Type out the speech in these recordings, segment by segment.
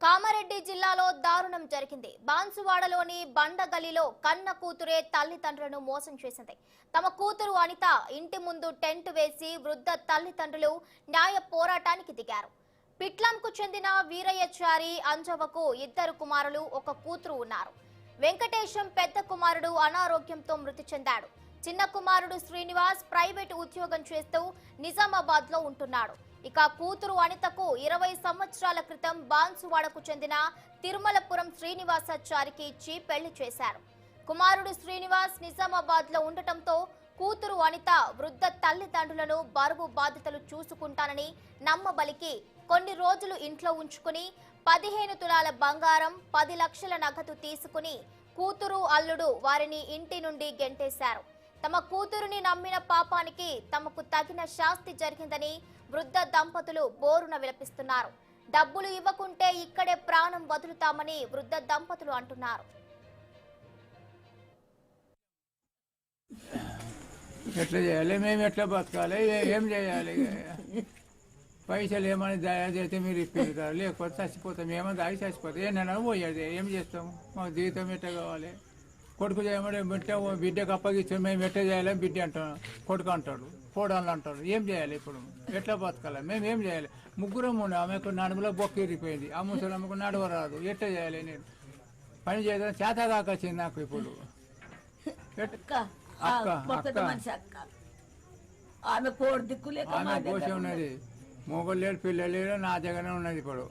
కామారెడ్డి జిల్లాలో దారుణం జరిగింది. బాన్సువాడలోని బండగలిలో కన్న కూతురే తల్లిదండ్రులను మోసం చేసింది. తమ కూతురు అనిత ఇంటి ముందు టెంట్ వేసి వృద్ధ తల్లిదండ్రులు న్యాయ పోరాటానికి దిగారు. పిట్లంకు చెందిన వీరయ్యచారి అంజవకు 2 కుమారులు 1 కూతురు ఉన్నారు. వెంకటేశం పెద్ద కుమారుడు అనారోగ్యంతో మృతి చెందాడు. చిన్న కుమారుడు శ్రీనివాస్ ప్రైవేటు ఉద్యోగం చేస్తూ నిజామాబాద్ లో ఉంటున్నాడు. ఇక కూతురు అనితకు 20 సంవత్సరాల క్రితం బాన్సువాడకు చెందిన తిరుమలపురం శ్రీనివాసాచారికి ఇచ్చి పెళ్లి చేశారు. కుమారుడు శ్రీనివాస్ నిజామాబాద్ లో ఉండటంతో కూతురు అనిత వృద్ధ తల్లిదండ్రులను బరువు బాధ్యతలు చూసుకుంటానని నమ్మబలికి కొన్ని రోజులు ఇంట్లో ఉంచుకుని 15 తులాల బంగారం 10 లక్షల నగదు తీసుకుని కూతురు అల్లుడు వారిని ఇంటి నుండి గెంటేశారు. తమ కూతురుని నమ్మిన పాపానికి తమకు తగిన శాస్తి జరిగిందని వృద్ధ దంపతులు బోరున విలపిస్తున్నారు. డబ్బులు ఇవ్వకుంటే ఇక్కడే ప్రాణం వదులుతామని వృద్ధ దంపతులు అంటున్నారు. ఎట్లా చేయాలి, మేము ఎట్లా బతకాలి, ఏం చేయాలి? పైసలు ఏమైనా దయా చేస్తే మీరు ఇప్పిస్తారు, లేకపోతే చచ్చిపోతాం. ఏమైనా దాగి చచ్చిపోతాం. ఏమన్నా పోయేది ఏం చేస్తాము? మాకు జీవితం ఎట్లా కావాలి? కొడుకు చేయమని బిడ్డకు అప్పగిస్తాం. మేము ఎట్లా చేయాలి? బిడ్డ అంటాం, కొడుకు అంటాడు, పోడాలు అంటాడు. ఏం చేయాలి? ఇప్పుడు ఎట్లా బతకాలి? మేము ఏం చేయాలి? ముగ్గురం ఉండే ఆమెకు నడుములో బొక్క ఇరిగిపోయింది. ఆ ముసలి ఆమెకు నడవరాదు. ఎట్లా చేయాలి? నేను పని చేయడం చేత కాకొచ్చింది నాకు ఇప్పుడు. ఆమె కోసి ఉన్నది. మొగలు లేరు, పిల్లలు లేరు, నా దగ్గర ఉన్నది. ఇప్పుడు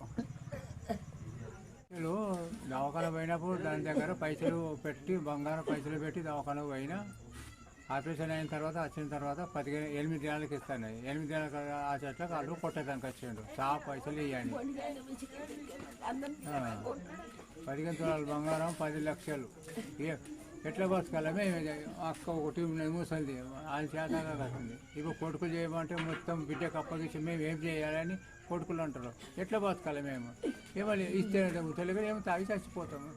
దవాఖాన పోయినప్పుడు దాని దగ్గర పైసలు పెట్టి, బంగారం పైసలు పెట్టి దవాఖాన పోయినా. ఆపరేషన్ అయిన తర్వాత వచ్చిన తర్వాత 8 దినాలకి ఇస్తాను. 8 దినాలకు ఆ చెట్లకు వాళ్ళు కొట్టడానికి వచ్చిండు. పైసలు ఇవ్వండి. 15 తులాల బంగారం 10 లక్షలు. ఎట్లా బతకాలి? మేము అక్క ఒకటి ముసలిది ఆయన చేతగా కట్టింది. ఇప్పుడు కొడుకులు చేయమంటే మొత్తం బిడ్డకు అప్పగించి మేము ఏం చేయాలని కొడుకులు అంటారు. ఎట్లా బతకాలి? మేము ఏమని ఇస్తే ముసలిగా ఏమో తాగి చచ్చిపోతాము.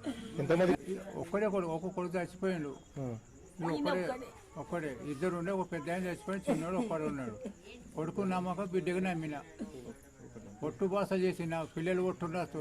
ఒక కొడుకు చచ్చిపోయిండు. ఒక్కడే 2 ఉండే. ఒక పెద్ద ఆయన చచ్చిపోయి, చిన్నోడు ఒక్కడే ఉన్నాడు. కొడుకు నమ్మక బిడ్డగా నమ్మిన. పొట్టు బాస చేసిన పిల్లలు కొట్టుండొచ్చు.